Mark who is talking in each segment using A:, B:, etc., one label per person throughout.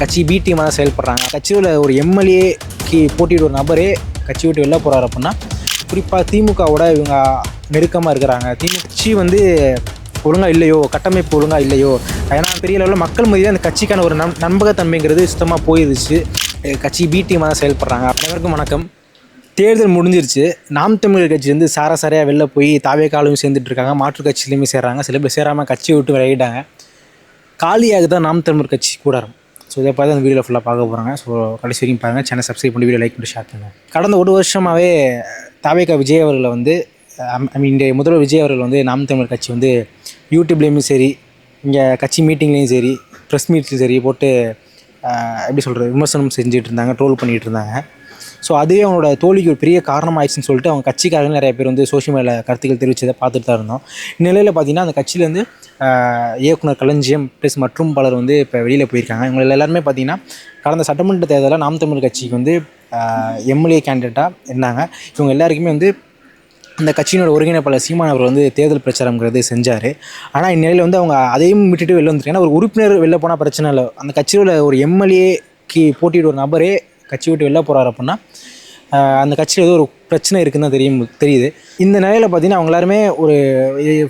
A: கட்சி பி டீமாக தான் செயல்படுறாங்க. கட்சியில் ஒரு எம்எல்ஏக்கு போட்டியிட ஒரு நபரே கட்சி விட்டு வெளில போகிறாரு அப்படின்னா, குறிப்பாக திமுகவோட இவங்க நெருக்கமாக இருக்கிறாங்க. கட்சி வந்து ஒழுங்காக இல்லையோ, கட்டமைப்பு ஒழுங்காக இல்லையோ, ஏன்னா பெரிய லெவலில் மக்கள் மத்தியில் அந்த கட்சிக்கான ஒரு நம்பகத்தன்மைங்கிறது சுத்தமாக போயிடுச்சு. கட்சி பி டீமாக தான் செயல்படுறாங்க. அனைவருக்கும் வணக்கம். தேர்தல் முடிஞ்சிருச்சு. நாம் தமிழர் கட்சி வந்து சாரையாக வெளில போய் தாவேக்காலையும் சேர்ந்துட்டு இருக்காங்க, மாற்று கட்சியிலையுமே சேர்றாங்க, சில பேர் சேராமல் கட்சியை விட்டு விலகிட்டாங்க. காலியாக தான் நாம் தமிழர் கட்சி கூடாரம். ஸோ இதை பார்த்து அந்த வீடியோவில் ஃபுல்லாக பார்க்க போகிறாங்க. ஸோ கடைசி வரைக்கும் பாருங்கள். சேனல் சப்ஸ்கிரைப் பண்ணி வீடியோ லைக் பண்ணி ஷேர் பண்ணுங்கள். கடந்த ஒரு வருஷமாகவே தாவேகா விஜய் அவர்களை வந்து இன்றைய முதல்வர் விஜய் அவர்கள் வந்து நாம் தமிழர் கட்சி வந்து யூடியூப்லேயுமே சரி, இங்கே கட்சி மீட்டிங்லேயும் சரி, ப்ரெஸ் மீட்லேயும் சரி போட்டு எப்படி சொல்கிறது, விமர்சனம் செஞ்சுட்டு இருந்தாங்க, ட்ரோல் பண்ணிகிட்டு இருந்தாங்க. ஸோ அதுவே அவங்களோட தோல்விக்கு ஒரு பெரிய காரணம் ஆயிடுச்சுன்னு சொல்லிட்டு அவங்க கட்சிக்காரர்கள் நிறைய பேர் வந்து சோஷியல் மீடியாவில் கருத்துக்கள் தெரிவித்ததை பார்த்துட்டு தான் இருந்தோம். இந்நிலையில் பார்த்திங்கன்னா அந்த கட்சியிலேருந்து இயக்குனர் களஞ்சியம் ப்ளஸ் மற்றும் பலர் வந்து இப்போ வெளியில் போயிருக்காங்க. இவங்க எல்லாருமே பார்த்திங்கன்னா கடந்த சட்டமன்ற தேர்தலில் நாம் தமிழ் கட்சிக்கு வந்து எம்எல்ஏ கேண்டிடேட்டாக இருந்தாங்க. இவங்க எல்லாருக்குமே வந்து இந்த கட்சியினோட ஒருங்கிணைப்பாளர் சீமான் அவர் வந்து தேர்தல் பிரச்சாரங்கிறது செஞ்சார். ஆனால் இந்நிலையில் வந்து அவங்க அதையும் விட்டுட்டு வெளில வந்துருக்காங்க. ஒரு உறுப்பினர் வெளில போனால் பிரச்சனை இல்லை, அந்த கட்சியில் ஒரு எம்எல்ஏக்கு போட்டியிட ஒரு நபரே கட்சி விட்டு வெளில போகிறாரு அப்படின்னா அந்த கட்சியில் ஏதோ ஒரு பிரச்சனை இருக்குதுன்னு தெரியுது. இந்த நிலையில் பார்த்திங்கன்னா அவங்க எல்லாருமே ஒரு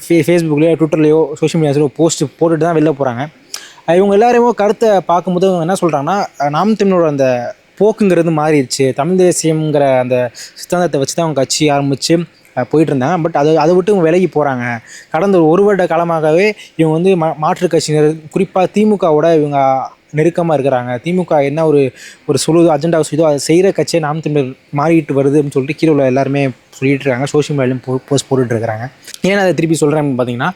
A: ஃபேஸ்புக்லேயோ ட்விட்டர்லேயோ சோஷியல் மீடியாஸில் போஸ்ட்டு போட்டுட்டு தான் வெளில போகிறாங்க. இவங்க எல்லாருமே கருத்தை பார்க்கும்போது அவங்க என்ன சொல்கிறாங்கன்னா, நாம் தமிழோட அந்த போக்குங்கிறது மாறிடுச்சு, தமிழ் தேசியங்கிற அந்த சித்தாந்தத்தை வச்சு தான் அவங்க கட்சி ஆரம்பித்து போயிட்டு இருந்தாங்க. பட் அதை விட்டு இவங்க விலகி போகிறாங்க. கடந்த ஒரு வருட காலமாகவே இவங்க வந்து மாற்று கட்சியினர், குறிப்பாக திமுகவோட இவங்க நெருக்கமாக இருக்கிறாங்க. திமுக என்ன ஒரு சொல்லுதோ, அஜெண்டா சொல்லுதோ அதை செய்கிற கட்சியை நாம் தமிழர் மாறிட்டு வருதுன்னு சொல்லிட்டு கீழே உள்ள எல்லாருமே சொல்லிகிட்டு இருக்காங்க. சோஷியல் மீடியாலையும் போஸ்ட் போட்டுட்ருக்காங்க. ஏன்னா அதை திருப்பி சொல்கிறேன்னு பார்த்தீங்கன்னா,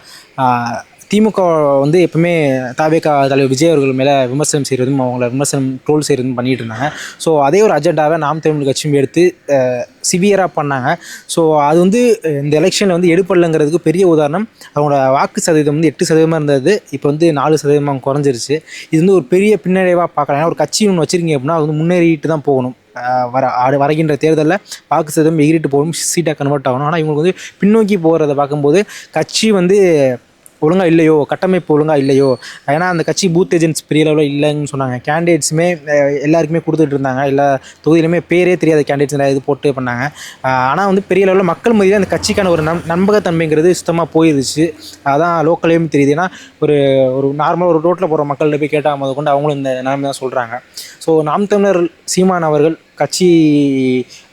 A: திமுக வந்து எப்பவுமே தாவேகா தலைவர் விஜய் அவர்கள் மேலே விமர்சனம் செய்கிறதும் அவங்கள விமர்சனம் ட்ரோல் செய்கிறதும் பண்ணிகிட்டு இருந்தாங்க. ஸோ அதே ஒரு அஜெண்டாவை நாம் தமிழ் கட்சியும் எடுத்து சிவியராக பண்ணாங்க. ஸோ அது வந்து இந்த எலெக்ஷனில் வந்து எடுப்படலைங்கிறதுக்கு பெரிய உதாரணம். அவங்களோட வாக்கு சதவீதம் வந்து 8% இருந்தது, இப்போ வந்து 4% குறைஞ்சிருச்சு. இது வந்து ஒரு பெரிய பின்னடைவாக பார்க்கலாம். ஏன்னா ஒரு கட்சி ஒன்று வச்சுருக்கீங்க அப்படின்னா அது வந்து முன்னேறிட்டு தான் போகணும். வருகின்ற தேர்தலில் வாக்கு சதவீதம் எகிரிட்டு போகணும், சீட்டாக கன்வெர்ட் ஆகணும். ஆனால் இவங்களுக்கு வந்து பின்னோக்கி போகிறத பார்க்கும்போது கட்சி வந்து ஒழுங்காக இல்லையோ, கட்டமைப்பு ஒழுங்காக இல்லையோ, ஏன்னா அந்த கட்சி பூத் ஏஜென்ட்ஸ் பெரிய லெவலில் இல்லைன்னு சொன்னாங்க. கேண்டிடேட்ஸுமே எல்லாருக்குமே கொடுத்துட்டு இருந்தாங்க. எல்லா தொகுதியிலுமே பேரே தெரியாத கேண்டிடேட்ஸ் நிறைய இது போட்டு பண்ணாங்க. ஆனால் வந்து பெரிய லெவலில் மக்கள் மத்தியில் அந்த கட்சிக்கான ஒரு நம்பகத்தன்மைங்கிறது சுத்தமாக போயிடுச்சு. அதான் லோக்கலையும் தெரியுது. ஏன்னா ஒரு நார்மலாக ஒரு ரோட்டில் போகிற மக்கள்கிட்ட போய் கேட்டால் முத கொண்டு அவங்களும் இந்த நிலைமை தான் சொல்கிறாங்க. ஸோ நாம் தமிழர் சீமான் அவர்கள்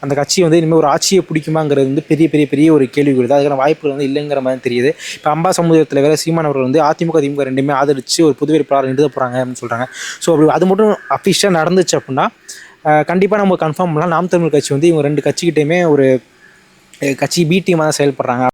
A: அந்த கட்சி வந்து இனிமேல் ஒரு ஆட்சியை பிடிக்குமாங்கிறது வந்து பெரிய ஒரு கேள்விக்குறி தான். அதுக்கான வாய்ப்புகள் வந்து இல்லைங்கிற மாதிரி தெரியுது. இப்போ அம்பா சமுதாயத்தில் வேறு சீமான் அவர்கள் வந்து அதிமுக திமுக ரெண்டுமே ஆதரித்து ஒரு புது வேட்பாளர் நிறுத்த போகிறாங்க அப்படின்னு சொல்கிறாங்க. ஸோ அப்படி அது மட்டும் அஃபிஷியலாக நடந்துச்சு அப்படின்னா கண்டிப்பாக நம்ம கன்ஃபார்ம் பண்ணலாம், நாம் தமிழ் கட்சி வந்து இவங்க ரெண்டு கட்சிக்கிட்டையுமே ஒரு கட்சி பி டீமாக தான் செயல்படுறாங்க.